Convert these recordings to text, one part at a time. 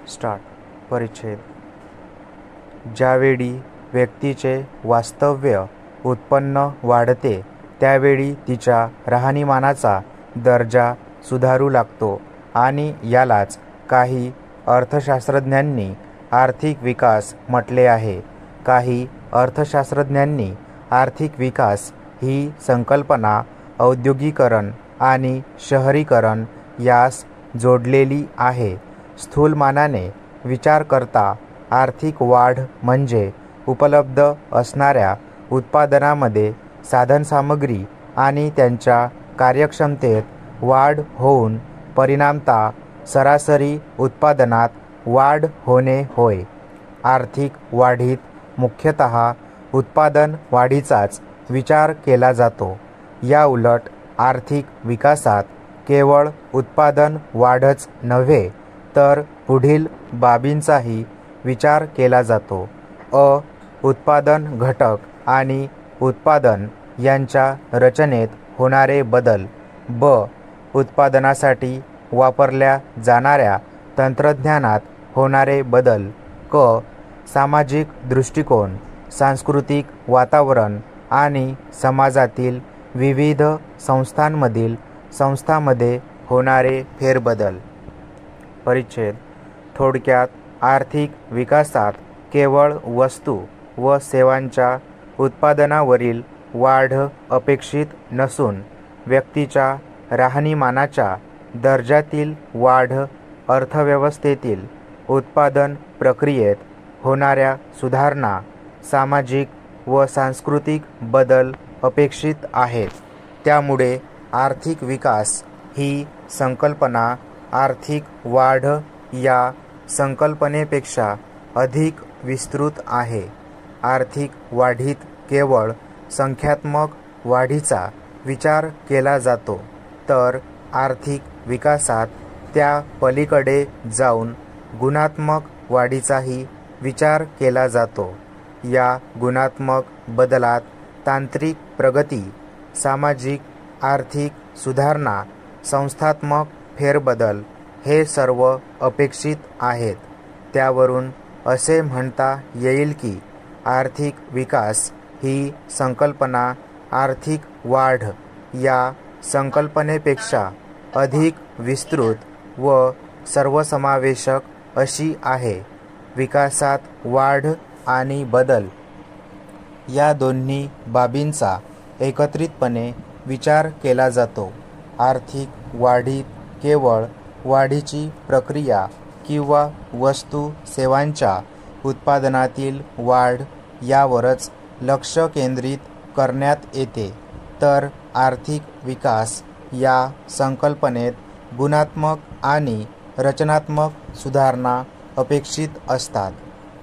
Start. परिच्छेद. ज्यावेळी व्यक्तीचे वास्तव्य उत्पन्न वाढते त्यावेळी तिच्या राहणीमानाचा दर्जा सुधारू लागतो आणि यालाच काही अर्थशास्त्रज्ञांनी आर्थिक विकास म्हटले आहे. काही अर्थशास्त्रज्ञांनी आर्थिक विकास ही संकल्पना औद्योगिकरण आणि शहरीकरण यास जोडलेली आहे. स्थूलमानाने विचार करता आर्थिक वाढ म्हणजे उपलब्ध असणाऱ्या उत्पादनामध्ये साधनसामग्री आणि त्यांच्या कार्यक्षमतेत वाढ होऊन परिणामतः सरासरी उत्पादनात वाढ होणे होय. आर्थिक वाढीत मुख्यतः उत्पादन वाढीचाच विचार केला जातो. याउलट आर्थिक विकासात केवळ उत्पादन वाढच नव्हे तर पुढील बाबींचाही विचार केला जातो. उत्पादन घटक आणि उत्पादन यांच्या रचनेत होणारे बदल. उत्पादनासाठी वापरल्या जाणाऱ्या तंत्रज्ञानात होणारे बदल. सामाजिक दृष्टिकोन, सांस्कृतिक वातावरण आणि समाजातील विविध संस्थांमध्ये होणारे फेरबदल. परिच्छेद. थोडक्यात आर्थिक विकासात केवळ वस्तू व सेवांच्या उत्पादनावरील वाढ अपेक्षित नसून व्यक्तीच्या राहणीमानाच्या दर्जातील वाढ, अर्थव्यवस्थेतील उत्पादन प्रक्रियेत होणाऱ्या सुधारणा, सामाजिक व सांस्कृतिक बदल अपेक्षित आहेत. त्यामुळे आर्थिक विकास ही संकल्पना आर्थिक वाढ या संकल्पनेपेक्षा अधिक विस्तृत आहे. आर्थिक वाढीत केवळ संख्यात्मक वाढीचा विचार केला जातो तर आर्थिक विकासात त्या पलीकडे जाऊन गुणात्मक वाढीचाही विचार केला जातो. या गुणात्मक बदलात तांत्रिक प्रगती, सामाजिक आर्थिक सुधारणा, संस्थात्मक फेरबदल हे सर्व अपेक्षित आहेत. त्यावरून असे म्हणता येईल की आर्थिक विकास ही संकल्पना आर्थिक वाढ या संकल्पनेपेक्षा अधिक विस्तृत व सर्वसमावेशक अशी आहे. विकासात वाढ आणि बदल या दोन्ही बाबींचा एकत्रितपणे विचार केला जातो. आर्थिक वाढीत केवळ वाढीची प्रक्रिया किंवा वस्तू सेवांच्या उत्पादनातील वाढ यावरच लक्ष केंद्रित करण्यात येते, तर आर्थिक विकास या संकल्पनेत गुणात्मक आणि रचनात्मक सुधारणा अपेक्षित असतात.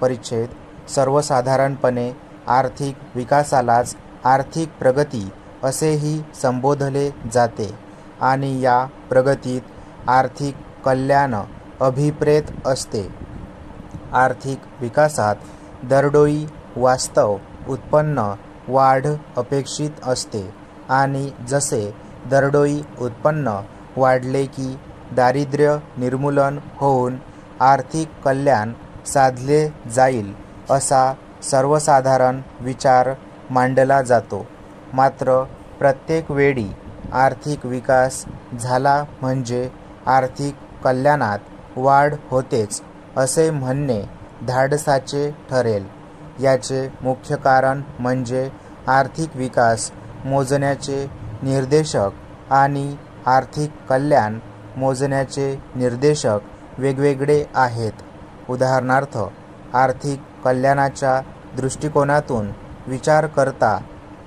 परिच्छेद. सर्वसाधारणपणे आर्थिक विकासालाच आर्थिक प्रगती असेही संबोधले जाते आणि या प्रगतीत आर्थिक कल्याण अभिप्रेत असते. आर्थिक विकासात दरडोई वास्तव उत्पन्न वाढ अपेक्षित असते आणि जसे दरडोई उत्पन्न वाढले की दारिद्र्य निर्मूलन होऊन आर्थिक कल्याण साधले जाईल असा सर्वसाधारण विचार मांडला जातो. मात्र प्रत्येक वेळी आर्थिक विकास झाला म्हणजे आर्थिक कल्याणात वाढ होतेच असे म्हणणे धाडसाचे ठरेल. याचे मुख्य कारण म्हणजे आर्थिक विकास मोजण्याचे निर्देशक आणि आर्थिक कल्याण मोजण्याचे निर्देशक वेगवेगळे आहेत. उदाहरणार्थ, आर्थिक कल्याणाच्या दृष्टिकोनातून विचार करता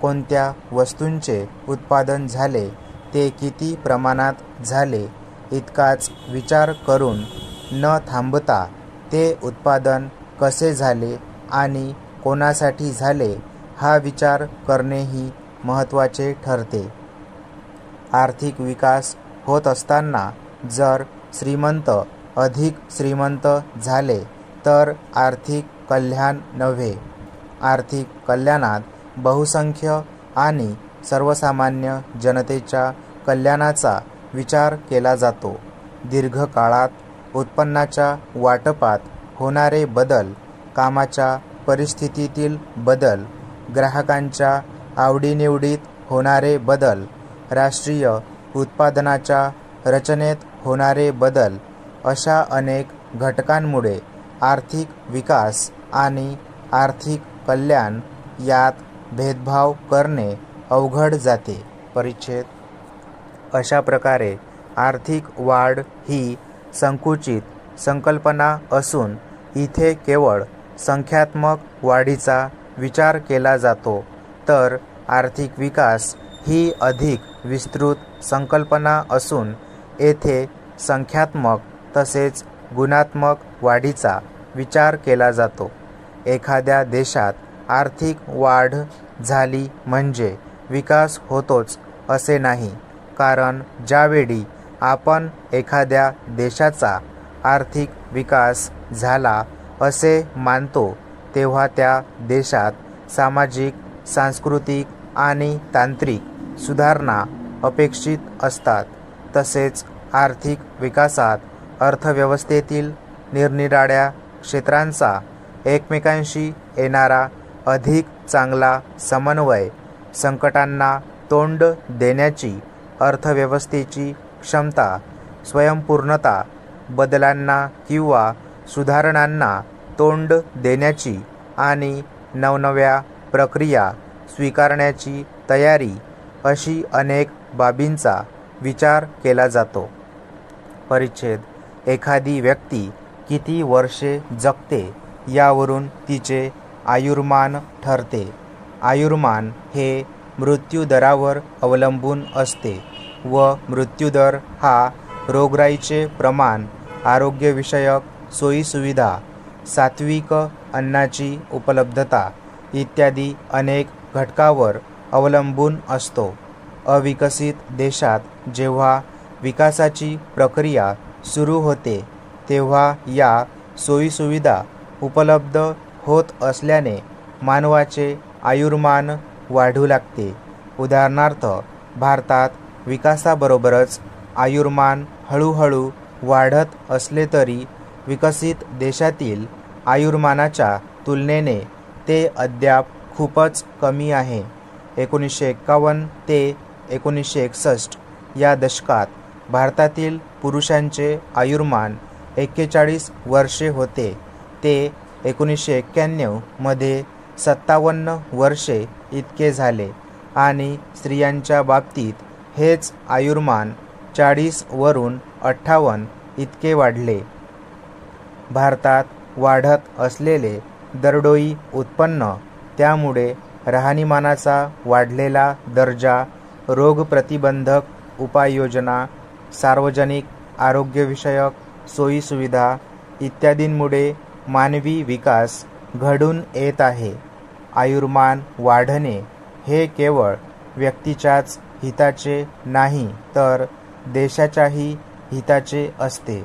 कोणत्या वस्तूंचे उत्पादन झाले, ते किती प्रमाणात झाले इतकाच विचार करून न थांबता ते उत्पादन कसे झाले आणि कोणासाठी झाले हा विचार करणेही महत्त्वाचे ठरते. आर्थिक विकास होत असताना जर श्रीमंत अधिक श्रीमंत झाले तर आर्थिक कल्याण नव्हे. आर्थिक कल्याणात बहुसंख्य आणि सर्वसामान्य जनतेच्या कल्याणाचा विचार केला जातो. दीर्घकाळात उत्पन्नाच्या वाटपात होणारे बदल, कामाच्या परिस्थितीतील बदल, ग्राहकांच्या आवडीनिवडीत होणारे बदल, राष्ट्रीय उत्पादनाच्या रचनेत होणारे बदल अशा अनेक घटकांमुळे आर्थिक विकास आणि आर्थिक कल्याण यात भेदभाव करणे अवघड जाते. परिच्छेद. अशा प्रकारे आर्थिक वाढ ही संकुचित संकल्पना असून इथे केवळ संख्यात्मक वाढीचा विचार केला जातो, तर आर्थिक विकास ही अधिक विस्तृत संकल्पना असून येथे संख्यात्मक तसेच गुणात्मक वाढीचा विचार केला जातो. एखाद्या देशात आर्थिक वाढ झाली म्हणजे विकास होतोच असे नाही, कारण ज्यावेळी आपण एखाद्या देशाचा आर्थिक विकास झाला असे मानतो तेव्हा त्या देशात सामाजिक, सांस्कृतिक आणि तांत्रिक सुधारणा अपेक्षित असतात. तसेच आर्थिक विकासात अर्थव्यवस्थेतील निरनिराळ्या क्षेत्रांचा एकमेकांशी येणारा अधिक चांगला समन्वय, संकटांना तोंड देण्याची अर्थव्यवस्थेची क्षमता, स्वयंपूर्णता, बदलांना किंवा सुधारणांना तोंड देण्याची आणि नवनव्या प्रक्रिया स्वीकारण्याची तयारी अशी अनेक बाबींचा विचार केला जातो. परिच्छेद. एखादी व्यक्ती किती वर्षे जगते यावरून तिचे आयुर्मान ठरते. आयुर्मान हे मृत्यूदरावर अवलंबून असते व मृत्यूदर हा रोगराईचे प्रमाण, आरोग्यविषयक सोयीसुविधा, सात्विक अन्नाची उपलब्धता इत्यादी अनेक घटकावर अवलंबून असतो. अविकसित देशात जेव्हा विकासाची प्रक्रिया सुरू होते तेव्हा या सोयीसुविधा उपलब्ध होत असल्याने मानवाचे आयुर्मान वाढू लागते. उदाहरणार्थ, भारतात विकासाबरोबरच आयुर्मान हळूहळू वाढत असले तरी विकसित देशातील आयुर्मानाच्या तुलनेने ते अद्याप खूपच कमी आहे. 1951 ते 1961 या दशकात भारतातील पुरुषांचे आयुर्मान 41 वर्षे होते, ते 1991 मध्ये 57 वर्षे इतके झाले आणि स्त्रियांच्या बाबतीत हेच आयुर्मान 40 वरून 58 इतके वाढले. भारतात वाढत असलेले दरडोई उत्पन्न, त्यामुळे राहणीमानाचा वाढलेला दर्जा, रोगप्रतिबंधक उपाययोजना, सार्वजनिक आरोग्यविषयक सोयीसुविधा इत्यादींमुळे मानवी विकास घडून येत आहे. आयुर्मान वाढणे हे केवळ व्यक्तीच्याच हिताचे नाही तर देशाच्याही हिताचे असते,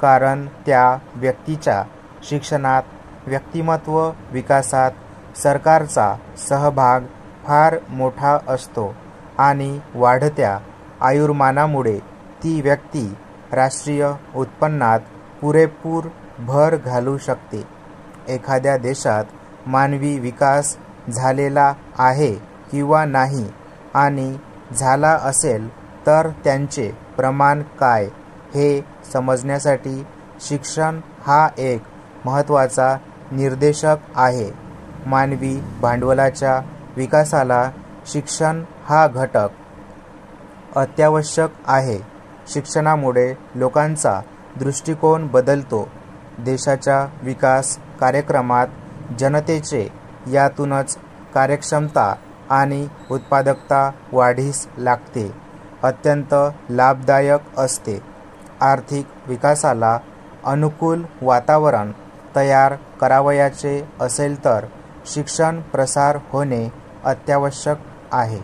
कारण त्या व्यक्तीच्या शिक्षणात, व्यक्तिमत्व विकासात सरकारचा सहभाग फार मोठा असतो आणि वाढत्या आयुर्मानामुळे ती व्यक्ती राष्ट्रीय उत्पन्नात पुरेपूर भर घालू शकते. एखाद्या देशात मानवी विकास झालेला आहे किंवा नाही आणि झाला असेल तर त्यांचे प्रमाण काय हे समजण्यासाठी शिक्षण हा एक महत्त्वाचा निर्देशक आहे. मानवी भांडवलाच्या विकासाला शिक्षण हा घटक अत्यावश्यक आहे. शिक्षणामुळे लोकांचा दृष्टिकोन बदलतो. देशाच्या विकास कार्यक्रमात जनतेचे यातूनच कार्यक्षमता आणि उत्पादकता वाढीस लागते. अत्यंत लाभदायक असते. आर्थिक विकासाला अनुकूल वातावरण तयार करावयाचे असेल तर शिक्षण प्रसार होणे अत्यावश्यक आहे.